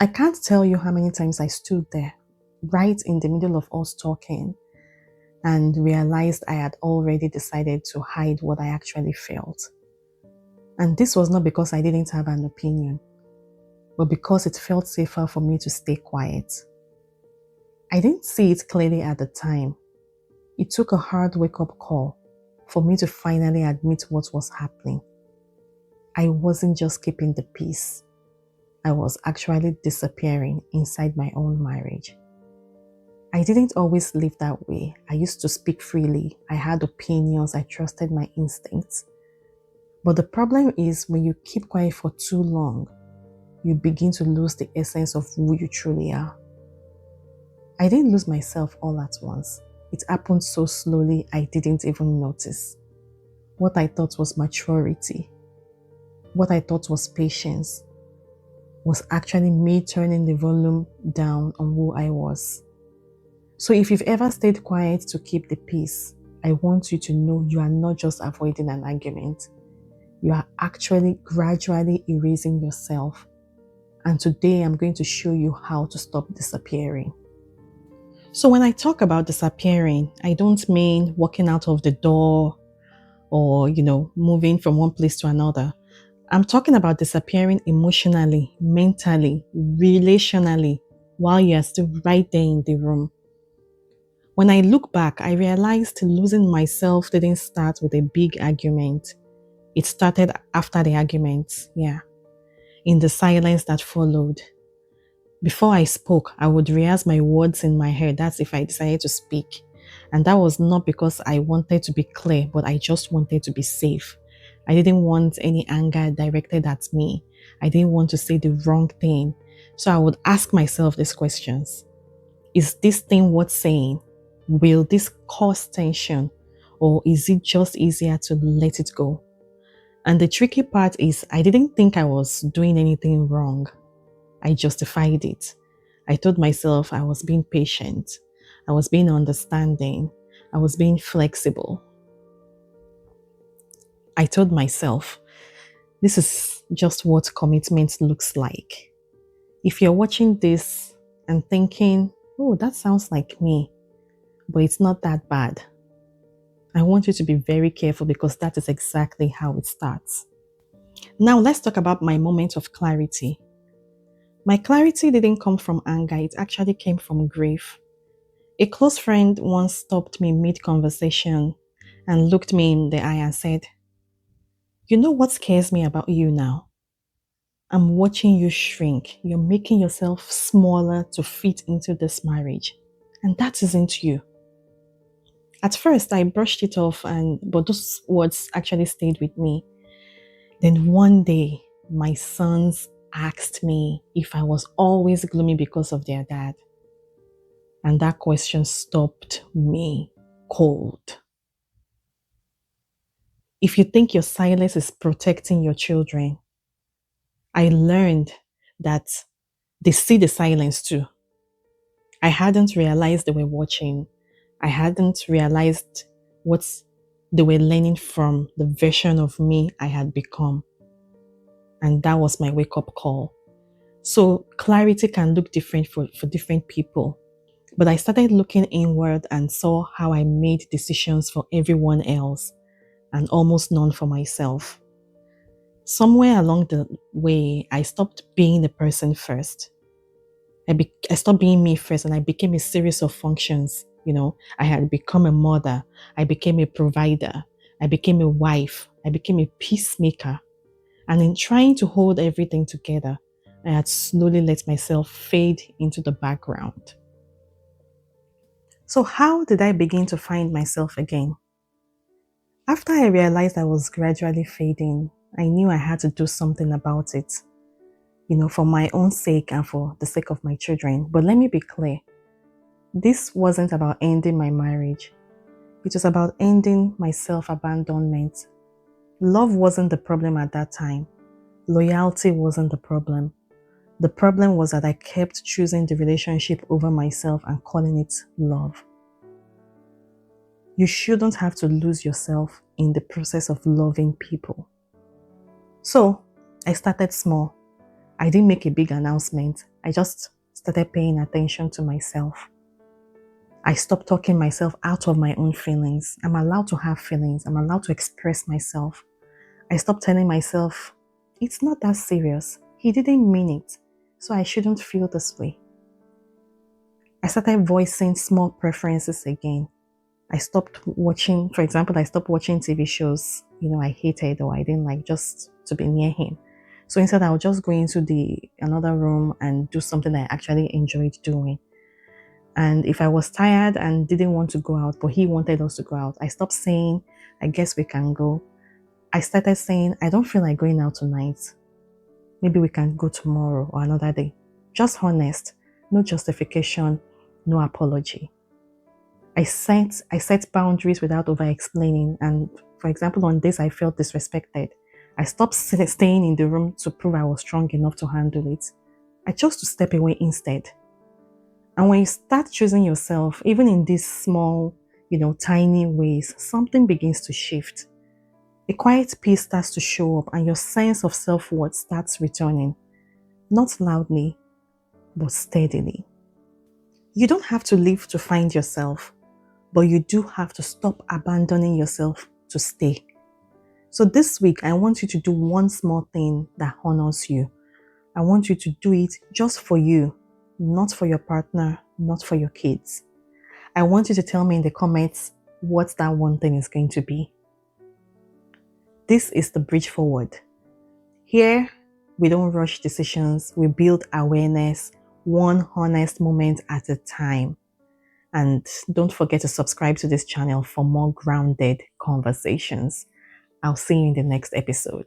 I can't tell you how many times I stood there, right in the middle of us talking, and realized I had already decided to hide what I actually felt. And this was not because I didn't have an opinion, but because it felt safer for me to stay quiet. I didn't see it clearly at the time. It took a hard wake-up call for me to finally admit what was happening. I wasn't just keeping the peace. I was actually disappearing inside my own marriage. I didn't always live that way. I used to speak freely. I had opinions. I trusted my instincts. But the problem is when you keep quiet for too long, you begin to lose the essence of who you truly are. I didn't lose myself all at once. It happened so slowly I didn't even notice. What I thought was maturity, what I thought was patience, was actually me turning the volume down on who I was. So if you've ever stayed quiet to keep the peace, I want you to know you are not just avoiding an argument. You are actually gradually erasing yourself. And today I'm going to show you how to stop disappearing. So when I talk about disappearing, I don't mean walking out of the door or, moving from one place to another. I'm talking about disappearing emotionally, mentally, relationally, while you are still right there in the room. When I look back, I realized losing myself didn't start with a big argument. It started after the argument, in the silence that followed. Before I spoke, I would rehearse my words in my head. That's if I decided to speak. And that was not because I wanted to be clear, but I just wanted to be safe. I didn't want any anger directed at me. I didn't want to say the wrong thing. So I would ask myself these questions. Is this thing worth saying? Will this cause tension? Or is it just easier to let it go? And the tricky part is I didn't think I was doing anything wrong. I justified it. I told myself I was being patient. I was being understanding. I was being flexible. I told myself, this is just what commitment looks like. If you're watching this and thinking, oh, that sounds like me, but it's not that bad, I want you to be very careful because that is exactly how it starts. Now let's talk about my moment of clarity. My clarity didn't come from anger, it actually came from grief. A close friend once stopped me mid-conversation and looked me in the eye and said, "You know what scares me about you now? I'm watching you shrink. You're making yourself smaller to fit into this marriage. And that isn't you." At first, I brushed it off, but those words actually stayed with me. Then one day, my sons asked me if I was always gloomy because of their dad. And that question stopped me cold. If you think your silence is protecting your children, I learned that they see the silence too. I hadn't realized they were watching. I hadn't realized what they were learning from the version of me I had become. And that was my wake-up call. So clarity can look different for different people. But I started looking inward and saw how I made decisions for everyone else and almost none for myself. Somewhere along the way, I stopped being the person first. I stopped being me first and I became a series of functions. I had become a mother. I became a provider. I became a wife. I became a peacemaker. And in trying to hold everything together, I had slowly let myself fade into the background. So how did I begin to find myself again? After I realized I was gradually fading, I knew I had to do something about it, for my own sake and for the sake of my children. But let me be clear, this wasn't about ending my marriage. It was about ending my self-abandonment. Love wasn't the problem at that time. Loyalty wasn't the problem. The problem was that I kept choosing the relationship over myself and calling it love. You shouldn't have to lose yourself in the process of loving people. So I started small. I didn't make a big announcement. I just started paying attention to myself. I stopped talking myself out of my own feelings. I'm allowed to have feelings. I'm allowed to express myself. I stopped telling myself, it's not that serious. He didn't mean it, so I shouldn't feel this way. I started voicing small preferences again. I stopped watching, for example, I stopped watching TV shows, I hated or I didn't like, just to be near him. So instead, I would just go into another room and do something I actually enjoyed doing. And if I was tired and didn't want to go out, but he wanted us to go out, I stopped saying, I guess we can go. I started saying, I don't feel like going out tonight. Maybe we can go tomorrow or another day. Just honest, no justification, no apology. I set boundaries without over-explaining. And for example, on days I felt disrespected, I stopped staying in the room to prove I was strong enough to handle it. I chose to step away instead. And when you start choosing yourself, even in these small, tiny ways, something begins to shift. A quiet peace starts to show up and your sense of self-worth starts returning. Not loudly, but steadily. You don't have to live to find yourself, but you do have to stop abandoning yourself to stay. So this week, I want you to do one small thing that honors you. I want you to do it just for you, not for your partner, not for your kids. I want you to tell me in the comments what that one thing is going to be. This is the bridge forward. Here, we don't rush decisions. We build awareness, one honest moment at a time. And don't forget to subscribe to this channel for more grounded conversations. I'll see you in the next episode.